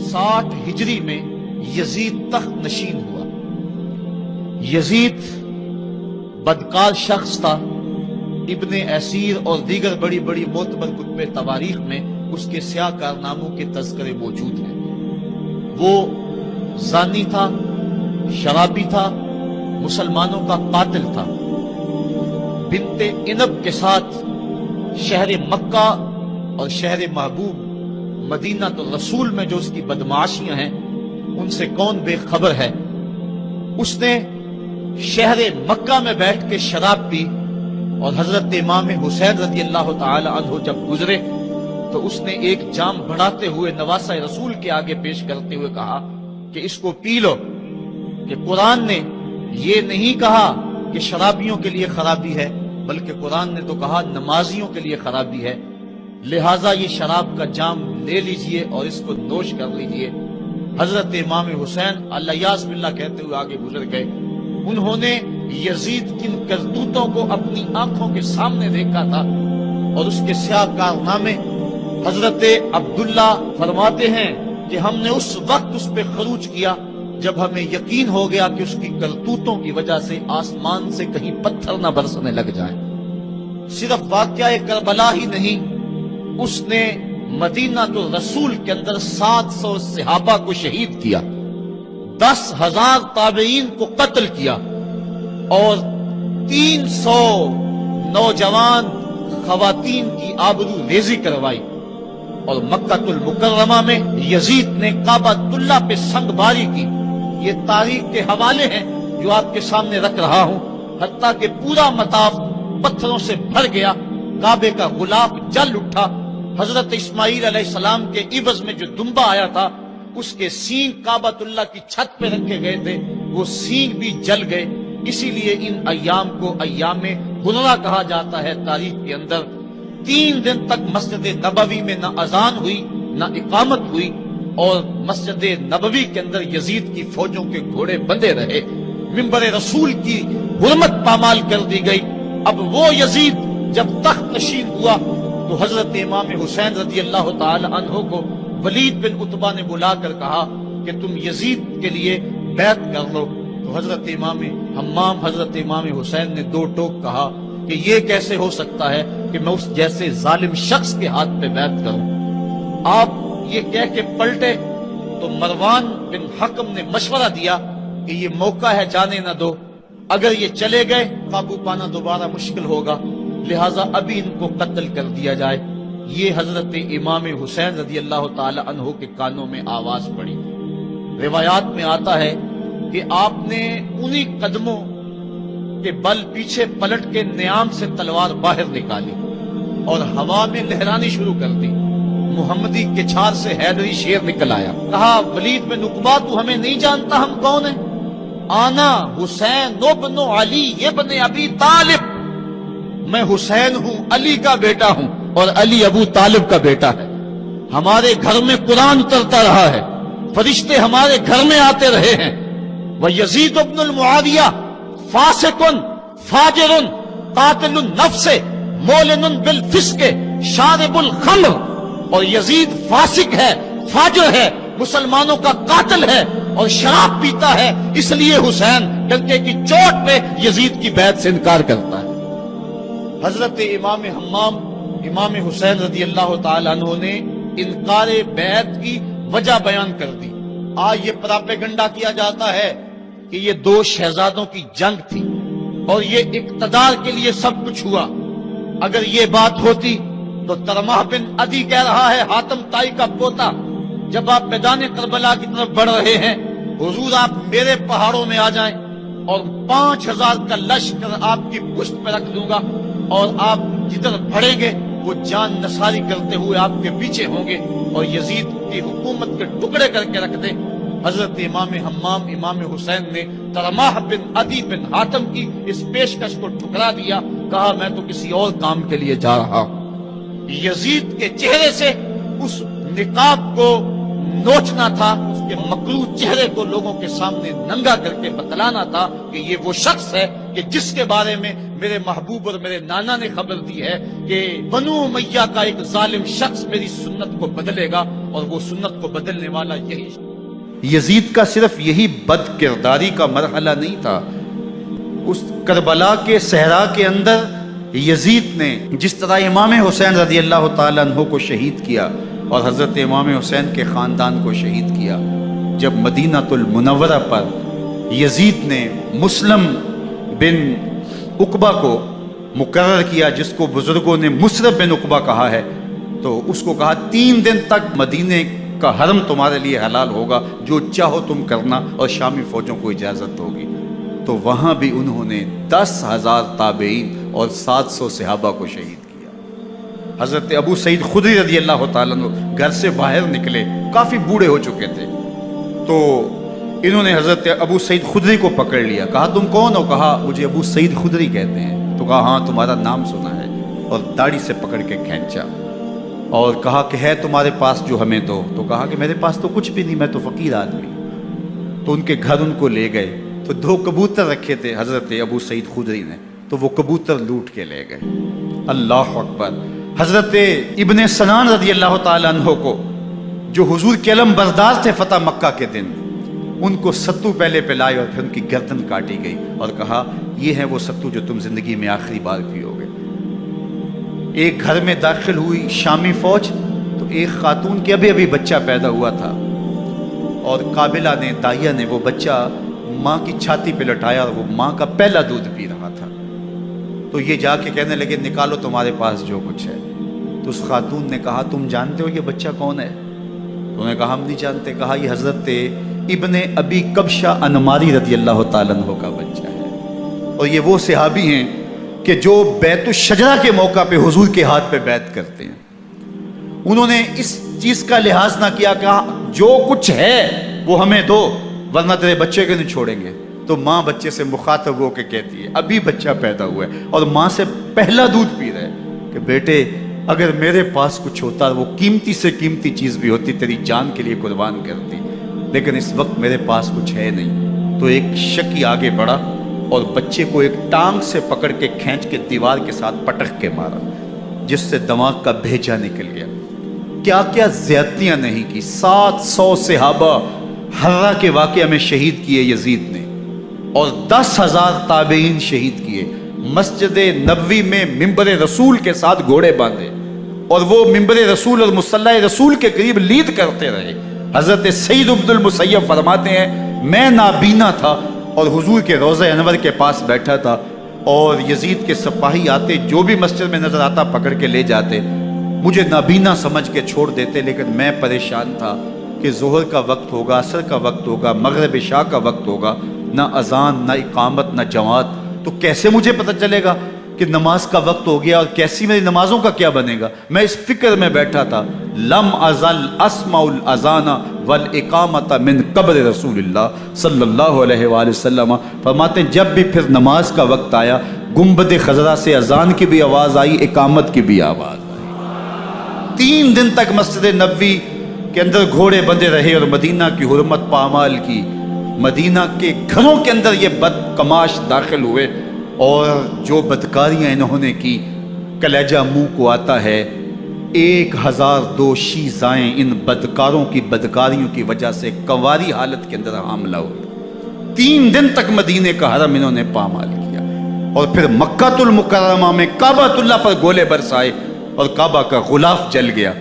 60 ہجری میں یزید تخت نشین ہوا۔ یزید بدکار شخص تھا، ابن اسیر اور دیگر بڑی بڑی معتبر کتب تواریخ میں اس کے سیاہ کارناموں کے تذکرے موجود ہیں۔ وہ زانی تھا، شرابی تھا، مسلمانوں کا قاتل تھا۔ بنت عنب کے ساتھ شہر مکہ اور شہر محبوب مدینہ الرسول میں جو اس کی بدمعاشیاں ہیں ان سے کون بے خبر ہے۔ اس نے شہر مکہ میں بیٹھ کے شراب پی، اور حضرت امام حسین رضی اللہ تعالی عنہ جب گزرے تو اس نے ایک جام بڑھاتے ہوئے نواسہ رسول کے آگے پیش کرتے ہوئے کہا کہ اس کو پی لو، کہ قرآن نے یہ نہیں کہا کہ شرابیوں کے لیے خرابی ہے، بلکہ قرآن نے تو کہا نمازیوں کے لیے خرابی ہے، لہٰذا یہ شراب کا جام لے لیجئے اور اس کو نوش کر لیجئے۔ حضرت امام حسین اللہ یاس باللہ کہتے ہوئے آگے گزر گئے۔ انہوں نے یزید کن کرتوتوں کو اپنی آنکھوں کے سامنے دیکھا تھا، اور اس کے سیاہ کارنامے حضرت عبداللہ فرماتے ہیں کہ ہم نے اس وقت اس پہ خروج کیا جب ہمیں یقین ہو گیا کہ اس کی کرتوتوں کی وجہ سے آسمان سے کہیں پتھر نہ برسنے لگ جائیں۔ صرف واقعہ کربلا ہی نہیں، اس نے مدینہ الرسول کے اندر 700 صحابہ کو شہید کیا، 10,000 تابعین کو قتل کیا، اور 300 نوجوان خواتین کی آبرو ریزی کروائی۔ اور مکہ المکرمہ میں یزید نے کعبۃ اللہ پہ سنگ باری کی۔ یہ تاریخ کے حوالے ہیں جو آپ کے سامنے رکھ رہا ہوں، حتیٰ کہ پورا مطاف پتھروں سے بھر گیا، کعبے کا غلاف جل اٹھا۔ حضرت اسماعیل علیہ السلام کے عوض میں جو دمبا آیا تھا اس کے سینگ کعبۃ اللہ کی چھت پہ رکھے گئے تھے، وہ سینگ بھی جل گئے۔ اسی لیے ان ایام کو ایام غرہ کہا جاتا ہے تاریخ کے اندر۔ 3 دن تک مسجد نبوی میں نہ اذان ہوئی نہ اقامت ہوئی، اور مسجد نبوی کے اندر یزید کی فوجوں کے گھوڑے بندے رہے۔ منبر رسول کی حرمت پامال کر دی گئی۔ اب وہ یزید جب تخت نشین ہوا تو حضرت امام حسین رضی اللہ تعالی عنہ کو ولید بن عتبہ نے بلا کر کہا کہ تم یزید کے لیے بیعت کر لو۔ تو حضرت امام حمام حضرت امام حسین نے 2 ٹوک کہا کہ یہ کیسے ہو سکتا ہے کہ میں اس جیسے ظالم شخص کے ہاتھ پہ بیعت کروں۔ آپ یہ کہہ کے پلٹے تو مروان بن حکم نے مشورہ دیا کہ یہ موقع ہے، جانے نہ دو، اگر یہ چلے گئے قابو پانا دوبارہ مشکل ہوگا، لہٰذا ابھی ان کو قتل کر دیا جائے۔ یہ حضرت امام حسین رضی اللہ تعالی عنہ کے کانوں میں آواز پڑی۔ روایات میں آتا ہے کہ آپ نے انہی قدموں کے بل پیچھے پلٹ کے نیام سے تلوار باہر نکالی اور ہوا میں لہرانی شروع کر دی۔ محمدی کے چھار سے حیدری شیر نکل آیا، کہا ولید بن عقبہ تو ہمیں نہیں جانتا ہم کون ہیں؟ آنا حسین ابن علی ابن ابی طالب، میں حسین ہوں، علی کا بیٹا ہوں، اور علی ابو طالب کا بیٹا ہے۔ ہمارے گھر میں قرآن اترتا رہا ہے، فرشتے ہمارے گھر میں آتے رہے ہیں۔ وَيَزِيدُ ابن المعاویہ فاسق فاجر قاتل النفس مولن بالفسق شارب الخمر، اور یزید فاسق ہے، فاجر ہے، مسلمانوں کا قاتل ہے اور شراب پیتا ہے، اس لیے حسین ڈنکے کی چوٹ پہ یزید کی بیعت سے انکار کرتا ہے۔ حضرت امام حمام امام حسین رضی اللہ تعالی عنہ نے انکار بیعت کی وجہ بیان کر دی۔ آج یہ پراپیگنڈا کیا جاتا ہے کہ یہ 2 شہزادوں کی جنگ تھی اور یہ اقتدار کے لیے سب کچھ ہوا۔ اگر یہ بات ہوتی تو ترمح بن عدی کہہ رہا ہے، حاتم طائی کا پوتا، جب آپ میدان کربلا کی طرف بڑھ رہے ہیں، حضور آپ میرے پہاڑوں میں آ جائیں اور 5000 کا لشکر آپ کی پشت پہ رکھ دوں گا، اور آپ جدھر بڑھیں گے وہ جان نثاری کرتے ہوئے آپ کے پیچھے ہوں گے اور یزید کی حکومت کے ٹکڑے کر کے رکھ دیں۔ حضرت امام حمام امام حسین نے ترمح بن عدی بن حاتم کی اس پیشکش کو ٹھکرا دیا، کہا میں تو کسی اور کام کے لیے جا رہا ہوں۔ یزید کے چہرے سے اس نقاب کو نوچنا تھا، اس کے مکروہ چہرے کو لوگوں کے سامنے ننگا کر کے بتلانا تھا کہ یہ وہ شخص ہے کہ جس کے بارے میں میرے محبوب اور میرے نانا نے خبر دی ہے کہ بنو امیہ کا ایک ظالم شخص میری سنت کو بدلے گا۔ اور وہ سنت کو بدلنے والا یہی یزید کا صرف یہی بد کرداری کا مرحلہ نہیں تھا، اس کربلا کے صحرا کے اندر یزید نے جس طرح امام حسین رضی اللہ تعالیٰ عنہ کو شہید کیا اور حضرت امام حسین کے خاندان کو شہید کیا، جب مدینہ المنورہ پر یزید نے مسلم بن عقبہ کو مقرر کیا، جس کو بزرگوں نے مصرف بن عقبہ کہا ہے، تو اس کو کہا 3 دن تک مدینے کا حرم تمہارے لیے حلال ہوگا، جو چاہو تم کرنا، اور شامی فوجوں کو اجازت ہوگی۔ تو وہاں بھی انہوں نے 10,000 تابعین اور 700 صحابہ کو شہید کیا۔ حضرت ابو سعید خدری رضی اللہ تعالیٰ عنہ گھر سے باہر نکلے، کافی بوڑھے ہو چکے تھے، تو انہوں نے حضرت ابو سعید خدری کو پکڑ لیا، کہا تم کون ہو؟ کہا مجھے ابو سعید خدری کہتے ہیں۔ تو کہا ہاں تمہارا نام سنا ہے، اور داڑھی سے پکڑ کے کھینچا اور کہا کہ ہے تمہارے پاس جو ہمیں دو؟ تو کہا کہ میرے پاس تو کچھ بھی نہیں، میں تو فقیر آدمی ہوں۔ تو ان کے گھر ان کو لے گئے، تو 2 کبوتر رکھے تھے حضرت ابو سعید خدری نے، تو وہ کبوتر لوٹ کے لے گئے۔ اللہ اکبر۔ حضرت ابن سنان رضی اللہ تعالیٰ عنہ کو، جو حضور کے علم بردار تھے فتح مکہ کے دن، ان کو ستو پہلے پلائے اور پھر ان کی گردن کاٹی گئی اور کہا یہ ہے وہ ستو جو تم زندگی میں آخری بار پیو گے۔ ایک گھر میں داخل ہوئی شامی فوج، تو ایک خاتون کے ابھی بچہ پیدا ہوا تھا، اور قابلہ نے، دائیہ نے وہ بچہ ماں کی چھاتی پہ لٹایا، اور وہ ماں کا پہلا دودھ پی رہا تھا۔ تو یہ جا کے کہنے لگے نکالو تمہارے پاس جو کچھ ہے۔ تو اس خاتون نے کہا تم جانتے ہو یہ بچہ کون ہے؟ تو انہوں نے کہا ہم نہیں جانتے۔ کہا یہ حضرت ابن ابی کبشہ انماری رضی اللہ تعالیٰ عنہ کا بچہ ہے، اور یہ وہ صحابی ہیں کہ جو بیت الشجرہ کے موقع پہ حضور کے ہاتھ پہ بیعت کرتے ہیں۔ انہوں نے اس چیز کا لحاظ نہ کیا، کہا جو کچھ ہے وہ ہمیں دو، ورنہ تیرے بچے کو نہیں چھوڑیں گے۔ تو ماں بچے سے مخاطب ہو کے کہتی ہے، ابھی بچہ پیدا ہوا ہے اور ماں سے پہلا دودھ پی رہا ہے، کہ بیٹے اگر میرے پاس کچھ ہوتا، وہ قیمتی سے قیمتی چیز بھی ہوتی، تیری جان کے لیے قربان کرتی، لیکن اس وقت میرے پاس کچھ ہے نہیں۔ تو ایک شکی آگے بڑھا اور بچے کو ایک ٹانگ سے پکڑ کے کھینچ کے دیوار کے ساتھ پٹک کے مارا، جس سے دماغ کا بھیجا نکل گیا۔ کیا کیا زیادتیاں نہیں کی۔ 700 صحابہ حرہ کے واقعہ میں شہید کیے یزید نے، اور 10,000 تابعین شہید کیے۔ مسجد نبوی میں ممبر رسول کے ساتھ گھوڑے باندھے، اور وہ ممبر رسول اور مصلی رسول کے قریب لید کرتے رہے۔ حضرت سعید عبد المسیب فرماتے ہیں میں نابینا تھا اور حضور کے روضہ انور کے پاس بیٹھا تھا، اور یزید کے سپاہی آتے، جو بھی مسجد میں نظر آتا پکڑ کے لے جاتے، مجھے نابینا سمجھ کے چھوڑ دیتے، لیکن میں پریشان تھا کہ ظہر کا وقت ہوگا، عصر کا وقت ہوگا، مغرب عشاء کا وقت ہوگا، نہ اذان نہ اقامت نہ جماعت، تو کیسے مجھے پتہ چلے گا کہ نماز کا وقت ہو گیا، اور کیسی میری نمازوں کا کیا بنے گا؟ میں اس فکر میں بیٹھا تھا۔ لم ازل اسمع الاذان والاقامت من قبر رسول اللہ صلی اللہ علیہ وآلہ وسلم۔ فرماتے ہیں جب بھی پھر نماز کا وقت آیا، گنبد خضرا سے اذان کی بھی آواز آئی، اقامت کی بھی آواز آئی۔ 3 دن تک مسجد نبوی کے اندر گھوڑے بندے رہے، اور مدینہ کی حرمت پامال کی۔ مدینہ کے گھروں کے اندر یہ بدکماش داخل ہوئے، اور جو بدکاریاں انہوں نے کی کلیجہ منہ کو آتا ہے۔ 1002 شیزائیں ان بدکاروں کی بدکاریوں کی وجہ سے کنواری حالت کے اندر حاملہ ہوئی۔ 3 دن تک مدینے کا حرم انہوں نے پامال کیا، اور پھر مکہ المکرمہ میں کعبہ اللہ پر گولے برسائے، اور کعبہ کا غلاف جل گیا۔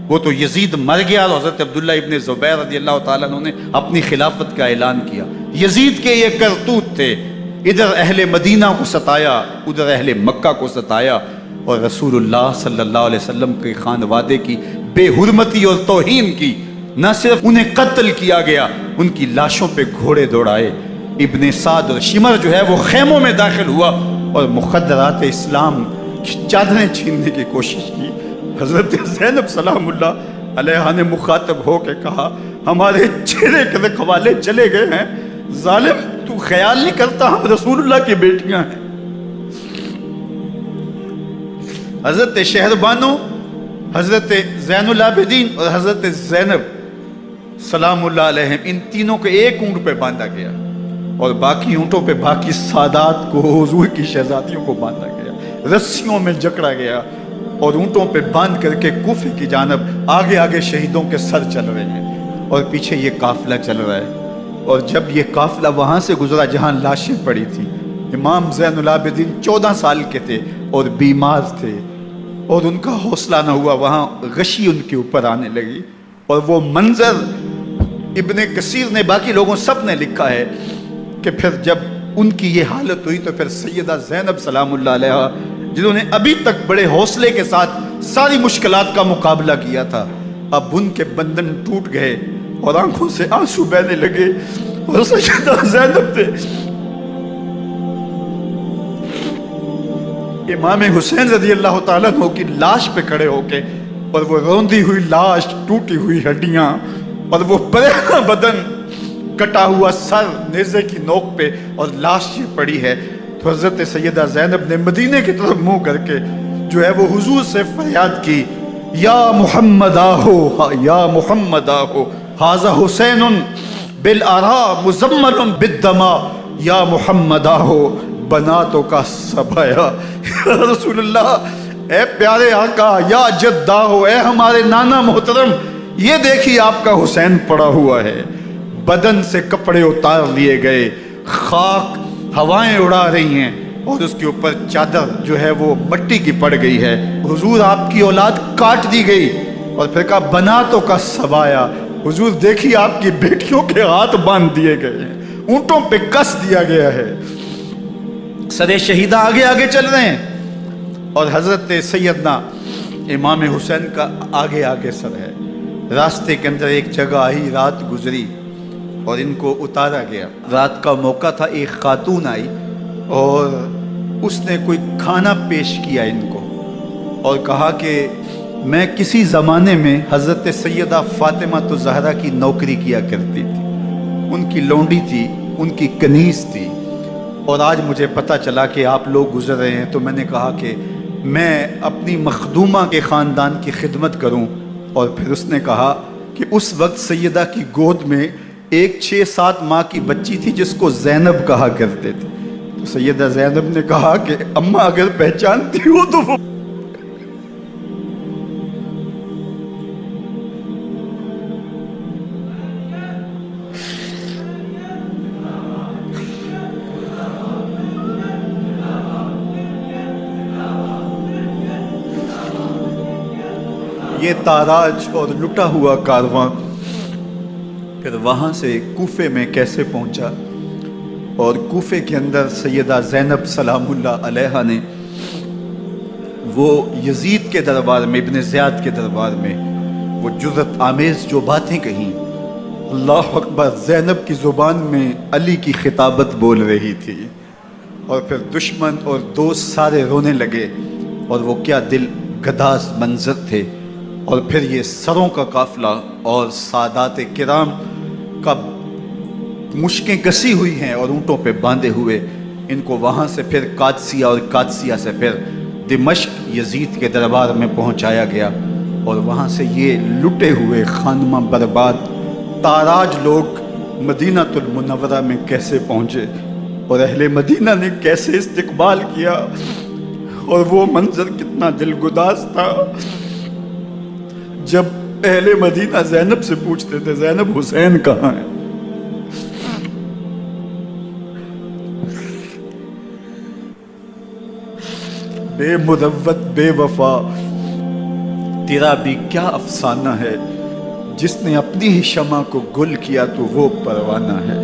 وہ تو یزید مر گیا، اور حضرت عبداللہ ابن زبیر رضی اللہ تعالیٰ عنہ نے اپنی خلافت کا اعلان کیا۔ یزید کے یہ کرتوت تھے، ادھر اہل مدینہ کو ستایا، ادھر اہل مکہ کو ستایا، اور رسول اللہ صلی اللہ علیہ وسلم کے خانوادے کی بے حرمتی اور توہین کی۔ نہ صرف انہیں قتل کیا گیا، ان کی لاشوں پہ گھوڑے دوڑائے۔ ابن سعد اور شمر جو ہے وہ خیموں میں داخل ہوا اور مخدرات اسلام کی چادریں چھیننے کی کوشش کی۔ حضرت زینب سلام اللہ علیہ نے مخاطب ہو کے کہا ہمارے چہرے کے رکھوالے چلے گئے ہیں، ظالم تو خیال نہیں کرتا ہم رسول اللہ کی بیٹیاں ہیں۔ حضرت شہربانو، حضرت زین العابدین اور حضرت زینب سلام اللہ علیہم، ان تینوں کو ایک اونٹ پہ باندھا گیا، اور باقی اونٹوں پہ باقی سادات کو، حضور کی شہزادیوں کو باندھا گیا، رسیوں میں جکڑا گیا، اور اونٹوں پہ باندھ کر کے کوفے کی جانب آگے آگے شہیدوں کے سر چل رہے ہیں اور پیچھے یہ قافلہ چل رہا ہے۔ اور جب یہ قافلہ وہاں سے گزرا جہاں لاشیں پڑی تھی، امام زین العابدین 14 سال کے تھے اور بیمار تھے اور ان کا حوصلہ نہ ہوا، وہاں غشی ان کے اوپر آنے لگی۔ اور وہ منظر ابن کثیر نے، باقی لوگوں سب نے لکھا ہے کہ پھر جب ان کی یہ حالت ہوئی تو پھر سیدہ زینب سلام اللہ علیہا، جنہوں نے ابھی تک بڑے حوصلے کے ساتھ ساری مشکلات کا مقابلہ کیا تھا، اب ان کے بندن ٹوٹ گئے اور آنکھوں سے آنسو بہنے لگے، اور سیدہ زینب نے امام حسین رضی اللہ تعالیٰ عنہ کی لاش پہ کھڑے ہو کے، اور وہ روندی ہوئی لاش، ٹوٹی ہوئی ہڈیاں، اور وہ پریشان بدن، کٹا ہوا سر نیزے کی نوک پہ، اور لاش یہ پڑی ہے، تو حضرت سیدہ زینب نے مدینے کی طرف منہ کر کے جو ہے وہ حضور سے فریاد کی، یا محمد آہو، یا محمد آہو، ھذا حسین بالآراء مزمل بالدماء، یا محمد آہو بناتوں کا سبایا۔ یا رسول اللہ، اے پیارے آقا، یا جدہ ہو، اے ہمارے نانا محترم، یہ دیکھیے آپ کا حسین پڑا ہوا ہے، بدن سے کپڑے اتار لیے گئے، خاک ہوائیں اڑا رہی ہیں، اور اس کے اوپر چادر جو ہے وہ مٹی کی پڑ گئی ہے۔ حضور آپ کی اولاد کاٹ دی گئی، اور پھر کہا بناتوں کا سبایا، حضور دیکھیے آپ کی بیٹیوں کے ہاتھ باندھ دیے گئے ہیں، اونٹوں پہ کس دیا گیا ہے، سر شہیدہ آگے آگے چل رہے ہیں، اور حضرت سیدنا امام حسین کا آگے آگے سر ہے۔ راستے کے اندر ایک جگہ آئی، رات گزری اور ان کو اتارا گیا۔ رات کا موقع تھا، ایک خاتون آئی اور اس نے کوئی کھانا پیش کیا ان کو، اور کہا کہ میں کسی زمانے میں حضرت سیدہ فاطمہ الزہرا کی نوکری کیا کرتی تھی، ان کی لونڈی تھی، ان کی کنیز تھی، اور آج مجھے پتہ چلا کہ آپ لوگ گزر رہے ہیں، تو میں نے کہا کہ میں اپنی مخدومہ کے خاندان کی خدمت کروں۔ اور پھر اس نے کہا کہ اس وقت سیدہ کی گود میں ایک 6-7 ماہ کی بچی تھی جس کو زینب کہا کرتے تھے، تو سیدہ زینب نے کہا کہ اماں اگر پہچانتی ہو تو وہ یہ تاراج اور لٹا ہوا کارواں پھر وہاں سے کوفے میں کیسے پہنچا، اور کوفے کے اندر سیدہ زینب سلام اللہ علیہا نے وہ یزید کے دربار میں، ابن زیاد کے دربار میں وہ جرأت آمیز جو باتیں کہیں، اللہ اکبر، زینب کی زبان میں علی کی خطابت بول رہی تھی، اور پھر دشمن اور دوست سارے رونے لگے، اور وہ کیا دل گداز منظر تھے۔ اور پھر یہ سروں کا قافلہ اور سادات کرام کا مشکیں کسی ہوئی ہیں اور اونٹوں پہ باندھے ہوئے، ان کو وہاں سے پھر قادسیہ، اور قادسیہ سے پھر دمشق یزید کے دربار میں پہنچایا گیا، اور وہاں سے یہ لٹے ہوئے خانمہ برباد تاراج لوگ مدینہ المنورہ میں کیسے پہنچے، اور اہل مدینہ نے کیسے استقبال کیا، اور وہ منظر کتنا دل گداز تھا جب اہل مدینہ زینب سے پوچھتے تھے زینب حسین کہاں ہے؟ بے مروت بے وفا تیرا بھی کیا افسانہ ہے، جس نے اپنی ہی شمع کو گل کیا تو وہ پروانہ ہے۔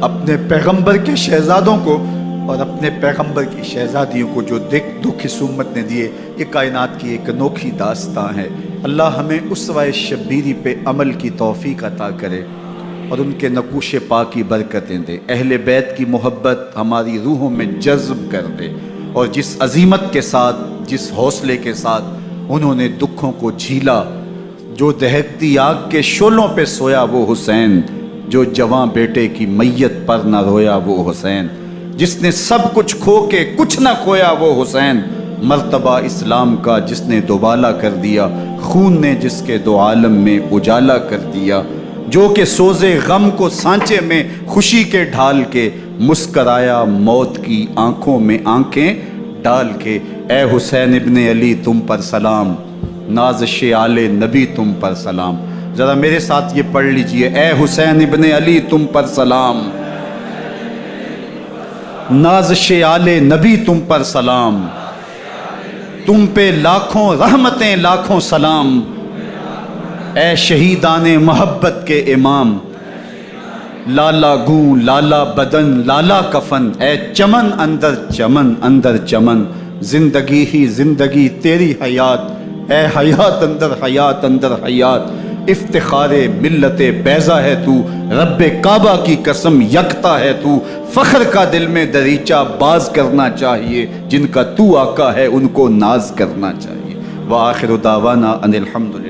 اپنے پیغمبر کے شہزادوں کو اور اپنے پیغمبر کی شہزادیوں کو جو دکھ اس امت نے دیے، یہ کائنات کی ایک انوکھی داستان ہے۔ اللہ ہمیں اسوہ شبیری پہ عمل کی توفیق عطا کرے اور ان کے نقوش پاک کی برکتیں دے، اہل بیت کی محبت ہماری روحوں میں جذب کر دے، اور جس عظیمت کے ساتھ، جس حوصلے کے ساتھ انہوں نے دکھوں کو جھیلا، جو دہکتی آگ کے شعلوں پہ سویا وہ حسین، جو جواں بیٹے کی میت پر نہ رویا وہ حسین، جس نے سب کچھ کھو کے کچھ نہ کھویا وہ حسین، مرتبہ اسلام کا جس نے دوبالا کر دیا، خون نے جس کے دو عالم میں اجالا کر دیا، جو کہ سوزے غم کو سانچے میں خوشی کے ڈھال کے، مسکرایا موت کی آنکھوں میں آنکھیں ڈال کے، اے حسین ابن علی تم پر سلام، نازش آل نبی تم پر سلام۔ ذرا میرے ساتھ یہ پڑھ لیجئے، اے حسین ابن علی تم پر سلام، نازش آل نبی تم پر سلام، تم پہ لاکھوں رحمتیں لاکھوں سلام، اے شہیدان محبت کے امام، لالا گوں لالا بدن لالا کفن، اے چمن اندر چمن، زندگی ہی زندگی تیری حیات، اے حیات اندر حیات، افتخار ملت بیضا ہے تو، رب کعبہ کی قسم یکتا ہے تو، فخر کا دل میں دریچہ باز کرنا چاہیے، جن کا تو آقا ہے ان کو ناز کرنا چاہیے۔ وآخر دعوانا ان الحمدللہ۔